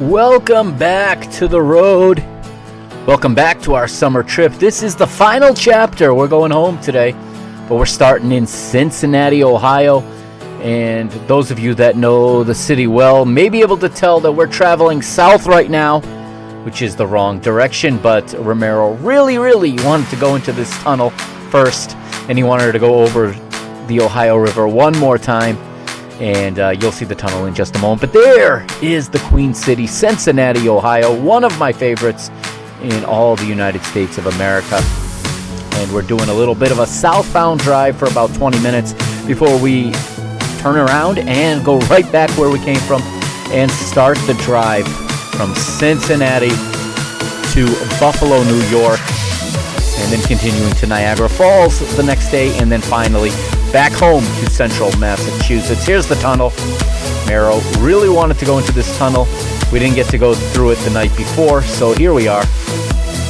Welcome back to the road. Welcome back to our summer trip. This is the final chapter. We're going home today, but we're starting in Cincinnati, Ohio. And those of you that know the city well may be able to tell that we're traveling south right now, which is the wrong direction. But Romero really wanted to go into this tunnel first, and he wanted to go over the Ohio River one more time. And you'll see the tunnel in just a moment. But there is the Queen City, Cincinnati, Ohio, one of my favorites in all the United States of America. And we're doing a little bit of a southbound drive for about 20 minutes before we turn around and go right back where we came from and start the drive from Cincinnati to Buffalo, New York, and then continuing to Niagara Falls the next day, and then finally back home to central Massachusetts. Here's the tunnel. Romero really wanted to go into this tunnel. We didn't get to go through it the night before, so here we are.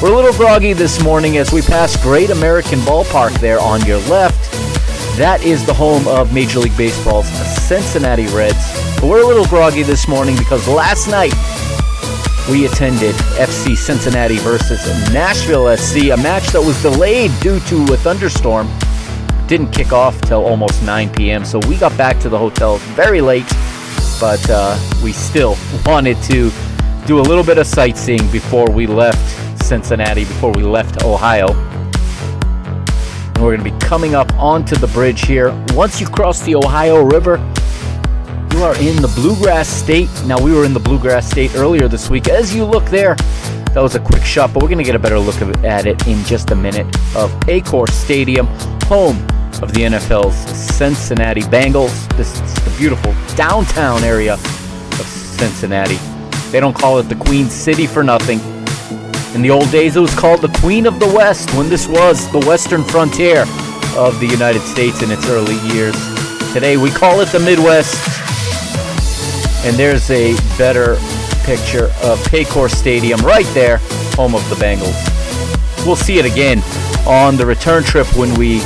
We're a little groggy this morning as we pass Great American Ballpark there on your left. That is the home of Major League Baseball's Cincinnati Reds. But we're a little groggy this morning because last night we attended FC Cincinnati versus Nashville SC, a match that was delayed due to a thunderstorm. Didn't kick off till almost 9 p.m., so we got back to the hotel very late, but we still wanted to do a little bit of sightseeing before we left Cincinnati, before we left Ohio. And we're going to be coming up onto the bridge here. Once you cross the Ohio River, you are in the Bluegrass State. Now, we were in the Bluegrass State earlier this week. As you look there, that was a quick shot, but we're going to get a better look at it in just a minute, of Paycor Stadium, home of the NFL's Cincinnati Bengals. This is the beautiful downtown area of Cincinnati. They don't call it the Queen City for nothing. In the old days, it was called the Queen of the West, when this was the western frontier of the United States in its early years. Today, we call it the Midwest. And there's a better picture of Paycor Stadium right there, home of the Bengals. We'll see it again on the return trip when we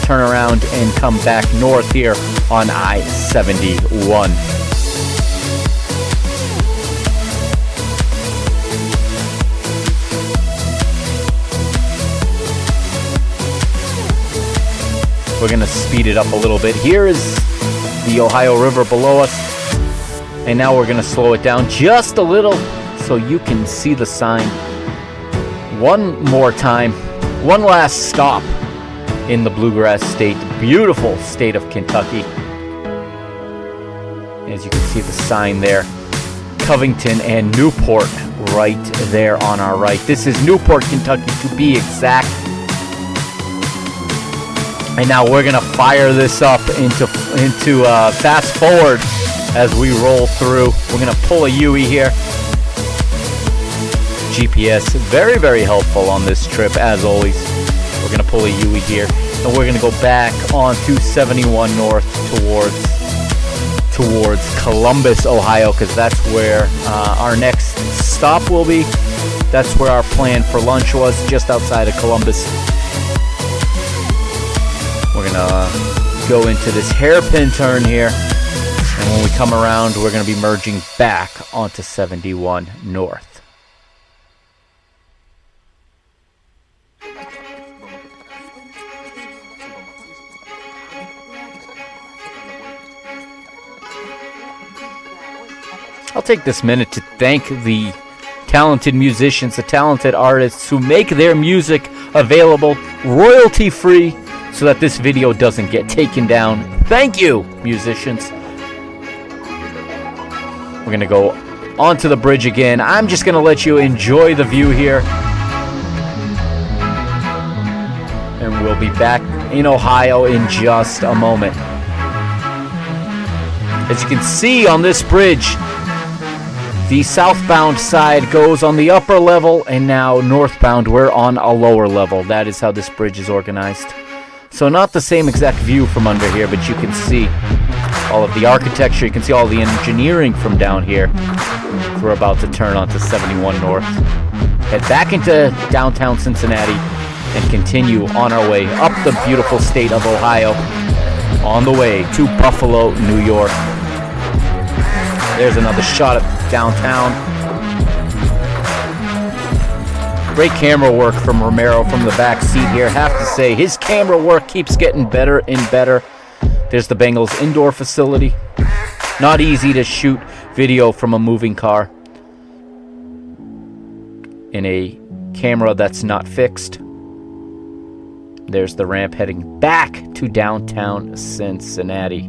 turn around and come back north here on I-71. We're going to speed it up a little bit. Here is the Ohio River below us, and now we're going to slow it down just a little so you can see the sign one more time. One last stop in the Bluegrass State, beautiful state of Kentucky. As you can see the sign there, Covington and Newport right there on our right. This is Newport, Kentucky to be exact. And now we're gonna fire this up into fast forward as we roll through. We're gonna pull a Yui here. GPS, very helpful on this trip as always. We're going to pull a Yui here, and we're going to go back on 271 north towards Columbus, Ohio, because that's where our next stop will be. That's where our plan for lunch was, just outside of Columbus. We're going to go into this hairpin turn here, and when we come around, we're going to be merging back onto 71 north. I'll take this minute to thank the talented musicians, the talented artists who make their music available royalty-free so that this video doesn't get taken down. Thank you, musicians. We're going to go onto the bridge again. I'm just going to let you enjoy the view here. And we'll be back in Ohio in just a moment. As you can see on this bridge, the southbound side goes on the upper level, and now northbound we're on a lower level. That is how this bridge is organized. So not the same exact view from under here, but you can see all of the architecture. You can see all the engineering from down here. We're about to turn onto 71 North. Head back into downtown Cincinnati and continue on our way up the beautiful state of Ohio on the way to Buffalo, New York. There's another shot at downtown. Great camera work from Romero from the back seat here. Have to say, his camera work keeps getting better and better. There's the Bengals indoor facility. Not easy to shoot video from a moving car in a camera that's not fixed. There's the ramp heading back to downtown Cincinnati.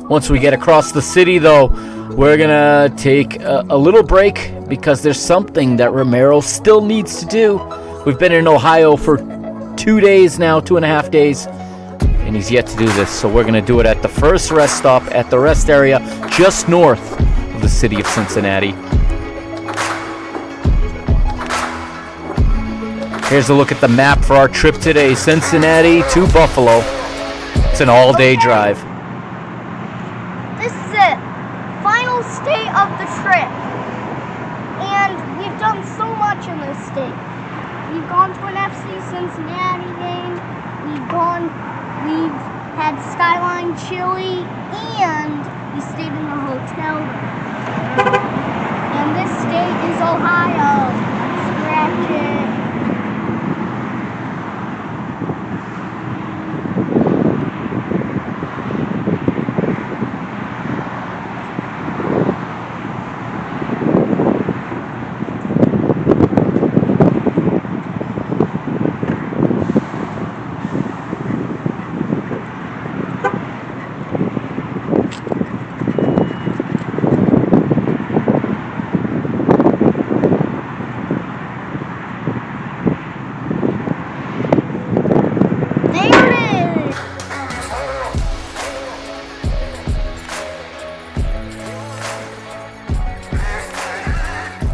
Once we get across the city, though, we're going to take a little break because there's something that Romero still needs to do. We've been in Ohio for 2 days now, 2.5 days, and he's yet to do this. So we're going to do it at the first rest stop at the rest area just north of the city of Cincinnati. Here's a look at the map for our trip today. Cincinnati to Buffalo. It's an all-day drive. This is it. Final state of the trip. And we've done so much in this state. We've gone to an FC Cincinnati game. We've had Skyline Chili, and we stayed in the hotel. And this state is Ohio. Scratch it.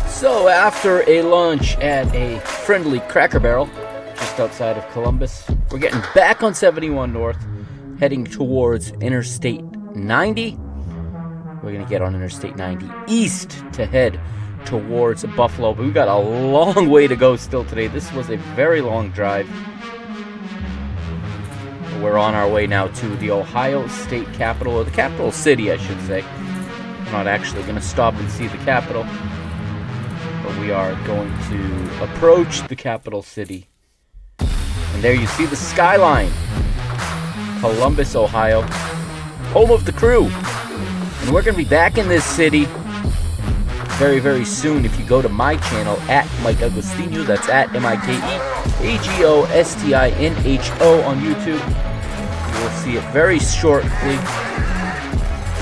So after a lunch at a friendly Cracker Barrel just outside of Columbus, we're getting back on 71 North, heading towards Interstate 90. We're going to get on Interstate 90 east to head towards Buffalo. But we've got a long way to go still today. This was a very long drive. We're on our way now to the Ohio State Capitol, or the capital city, I should say. We're not actually going to stop and see the Capitol, but we are going to approach the capital city. And there you see the skyline. Columbus, Ohio, home of the crew. And we're going to be back in this city very, very soon. If you go to my channel, at Mike Agostinho, that's at MikeAgostinho on YouTube, you will see it very shortly.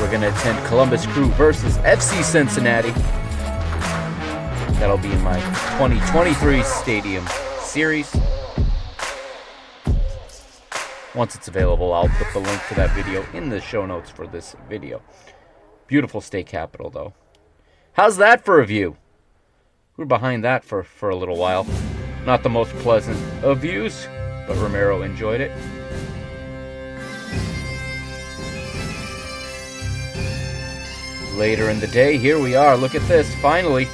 We're going to attend Columbus Crew versus FC Cincinnati. That'll be in my 2023 Stadium Series. Once it's available, I'll put the link to that video in the show notes for this video. Beautiful state capitol, though. How's that for a view? We're behind that for a little while. Not the most pleasant of views, but Romero enjoyed it. Later in the day, here we are. Look at this. Finally,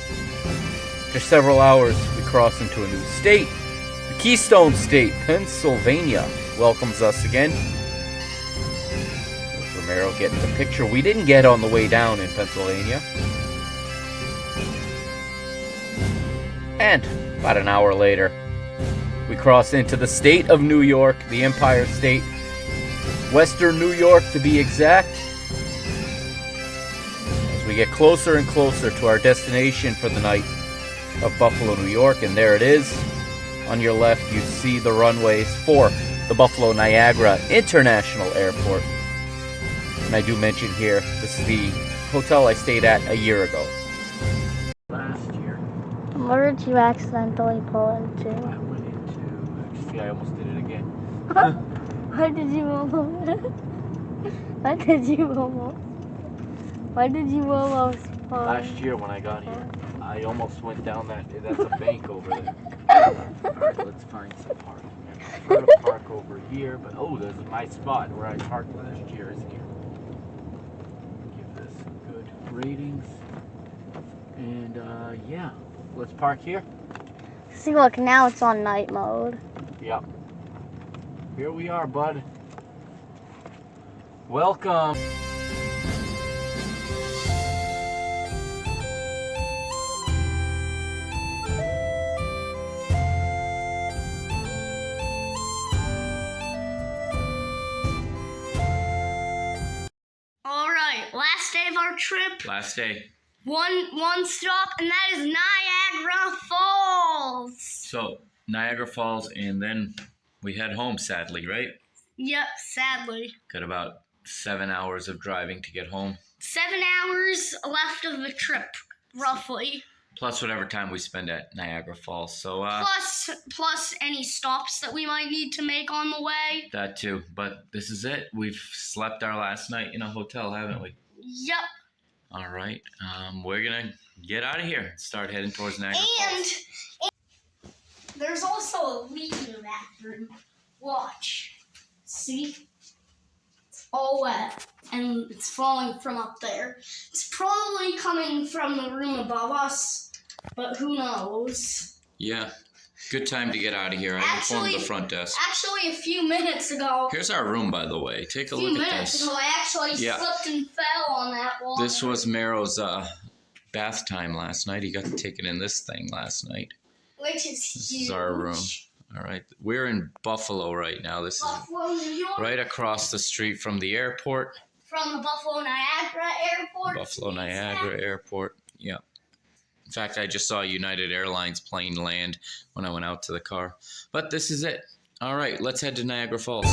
after several hours, we cross into a new state. The Keystone State, Pennsylvania, welcomes us again. There's Romero getting the picture we didn't get on the way down in Pennsylvania. And about an hour later, we cross into the state of New York, the Empire State, Western New York to be exact. As we get closer and closer to our destination for the night of Buffalo, New York, and there it is. On your left, you see the runways for the Buffalo Niagara International Airport. And I do mention here, this is the hotel I stayed at a year ago. Last year. Where did you accidentally pull into? I went into... See, I almost did it again. Why did you almost? Why did you almost pull? Last year when I got here, I almost went down that... That's a bank over there. Alright, let's find some parking. I prefer to park over here, but oh, there's my spot where I parked last year is here. Give this good ratings. And yeah, let's park here. See, look, now it's on night mode. Yep. Here we are, bud. Welcome. day of our trip. Last day. One stop, and that is Niagara Falls. So, Niagara Falls, and then we head home, sadly, right? Yep, sadly. Got about 7 hours of driving to get home. 7 hours left of the trip, roughly. Plus whatever time we spend at Niagara Falls. So, Plus any stops that we might need to make on the way. That too. But this is it. We've slept our last night in a hotel, haven't we? Yep. All right. We're going to get out of here and start heading towards Niagara Falls. And there's also a leak in the bathroom. Watch. See? It's all wet. And it's falling from up there. It's probably coming from the room above us. But who knows? Yeah. Good time to get out of here. I informed the front desk. Actually, a few minutes ago. Here's our room, by the way. Take a look at this. A few minutes ago, I actually slipped and fell on that wall. This was Mero's bath time last night. He got taken in this thing last night. Which is huge. This is our room. All right. We're in Buffalo right now. This Buffalo, New York. is right across the street from the airport. From the Buffalo Niagara Airport. Buffalo Niagara Airport. Yeah. In fact, I just saw a United Airlines plane land when I went out to the car. But this is it. All right, let's head to Niagara Falls.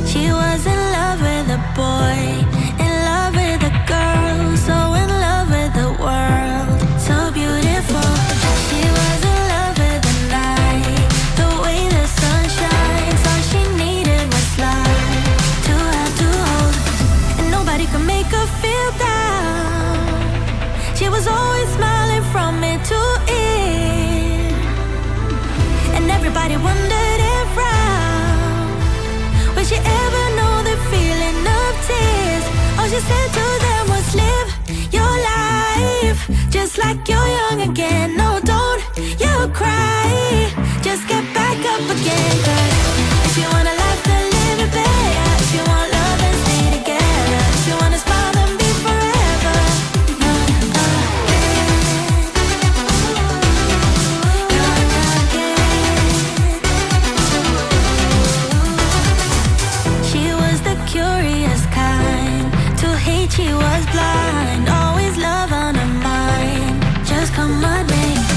She was in love with a boy, in love with a girl, so in love with the world, so beautiful. She was in love with the night, the way the sun shines. All she needed was love to have to hold, and nobody could make her feel down. She was always smiling from ear to ear, and everybody wondered if would she ever know the feeling of tears? All she said to them was live your life just like you're young again. No, don't you cry, just get back up again. 'Cause if you want a life, then live it better. If you want love, then stay together. If you want to smile, then be forever. Curious kind, to hate she was blind. Always love on her mind. Just come on, baby.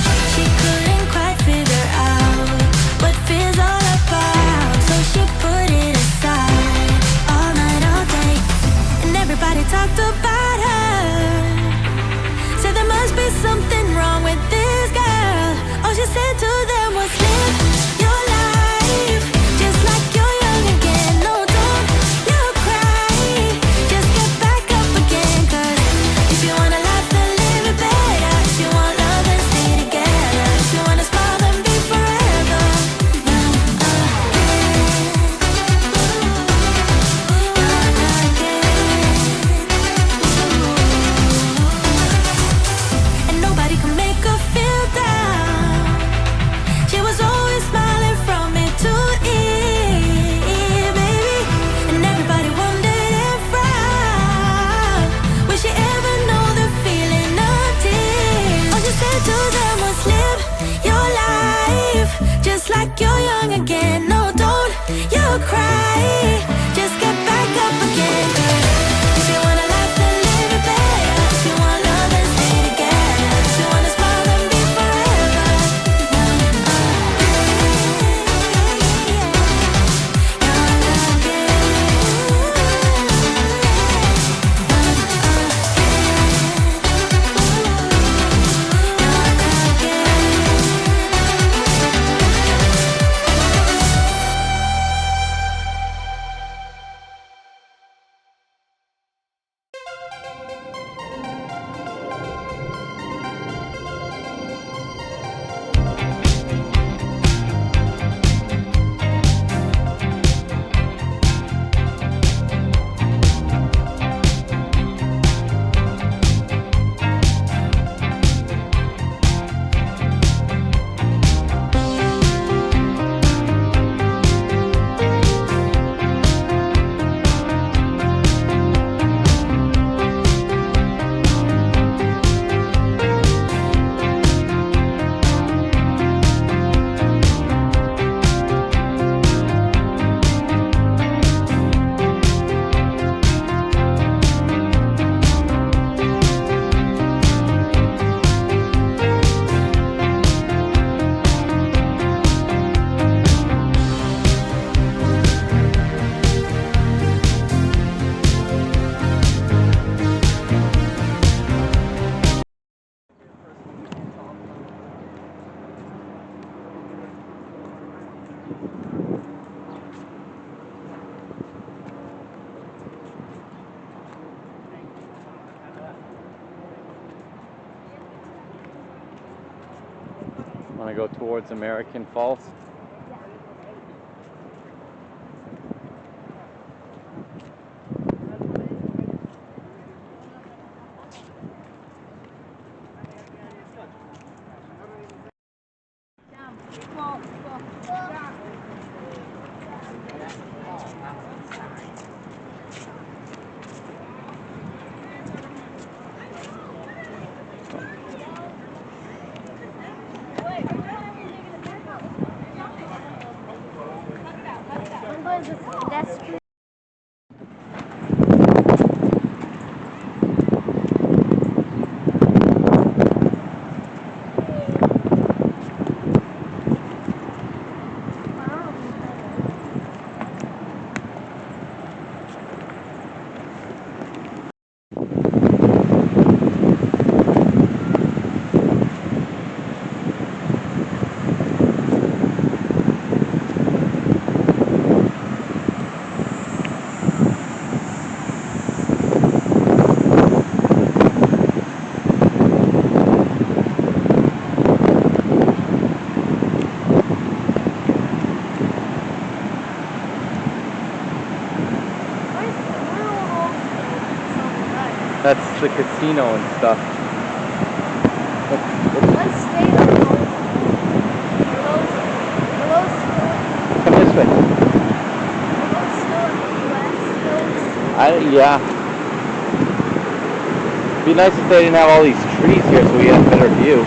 Want to go towards American Falls? That's the casino and stuff. Let's stay there. Come this way. Yeah. It'd be nice if they didn't have all these trees here so we had a better view.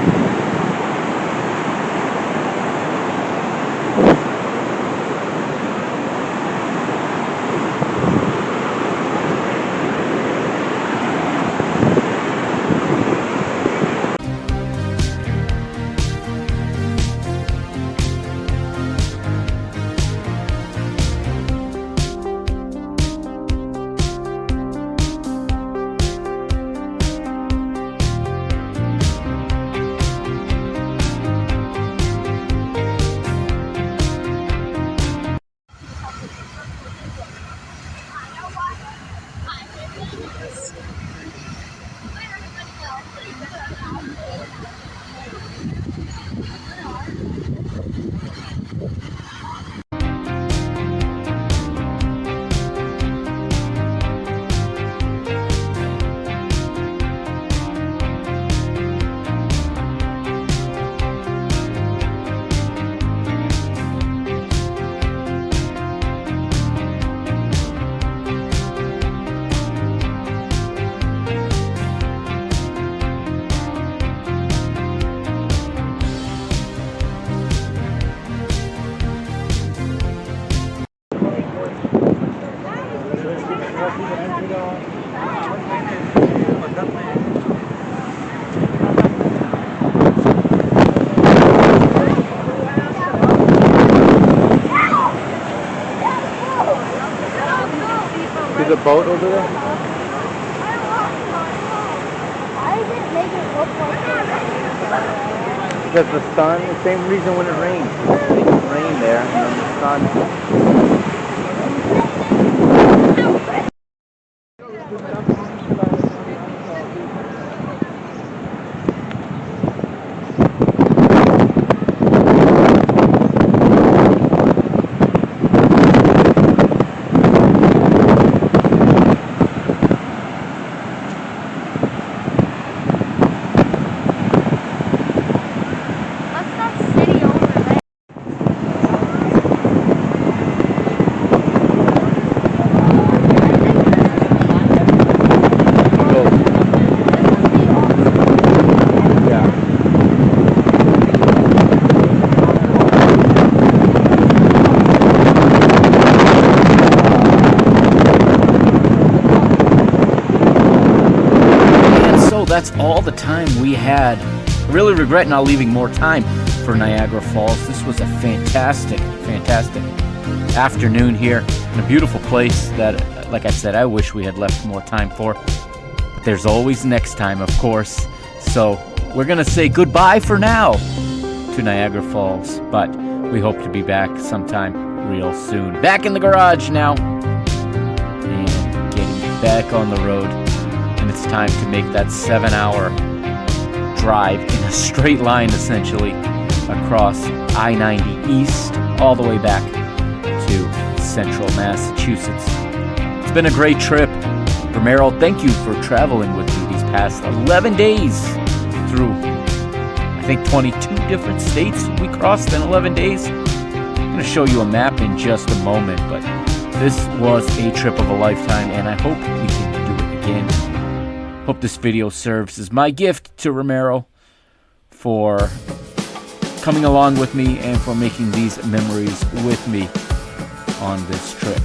See the boat over there? Why did it make it look like Because the sun, the same reason when it rains. It can rain there and then the sun. That's all the time we had. I really regret not leaving more time for Niagara Falls. This was a fantastic afternoon here in a beautiful place that, like I said, I wish we had left more time for. But there's always next time, of course. So we're going to say goodbye for now to Niagara Falls, but we hope to be back sometime real soon. Back in the garage now and getting back on the road. And it's time to make that 7-hour drive in a straight line, essentially, across I-90 East, all the way back to central Massachusetts. It's been a great trip. Romero, thank you for traveling with me these past 11 days through, I think, 22 different states we crossed in 11 days. I'm going to show you a map in just a moment, but this was a trip of a lifetime, and I hope we can do it again. Hope this video serves as my gift to Romero for coming along with me and for making these memories with me on this trip.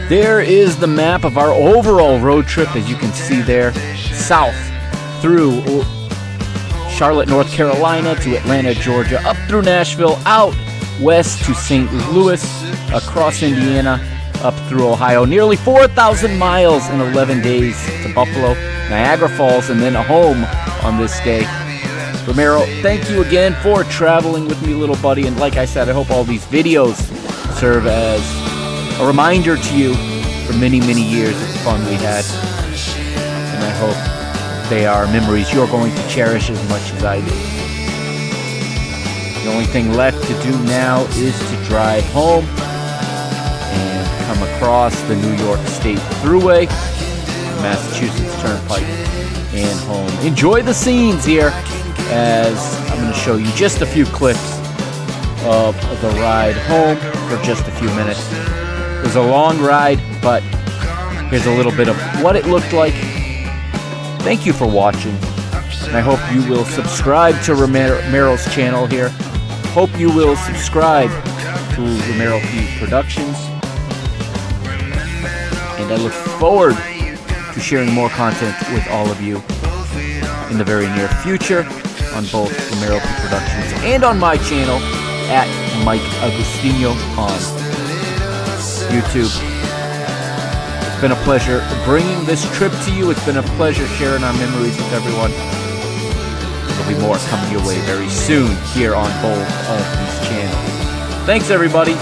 There is the map of our overall road trip, as you can see there. South through Charlotte, North Carolina to Atlanta, Georgia, up through Nashville, out west to St. Louis, across Indiana, up through Ohio. Nearly 4,000 miles in 11 days to Buffalo, Niagara Falls, and then home on this day. Romero, thank you again for traveling with me, little buddy. And like I said, I hope all these videos serve as a reminder to you for many, many years of the fun we had. And I hope they are memories you're going to cherish as much as I do. The only thing left to do now is to drive home and come across the New York State Thruway, Massachusetts Turnpike, and home. Enjoy the scenes here as I'm going to show you just a few clips of the ride home for just a few minutes. It was a long ride, but here's a little bit of what it looked like. Thank you for watching, and I hope you will subscribe to Romero's channel here. Hope you will subscribe to Romero P Productions, and I look forward to sharing more content with all of you in the very near future on both Romero P Productions and on my channel at Mike Agustino on YouTube. It's been a pleasure bringing this trip to you. It's been a pleasure sharing our memories with everyone. There'll be more coming your way very soon here on both of these channels. Thanks, everybody.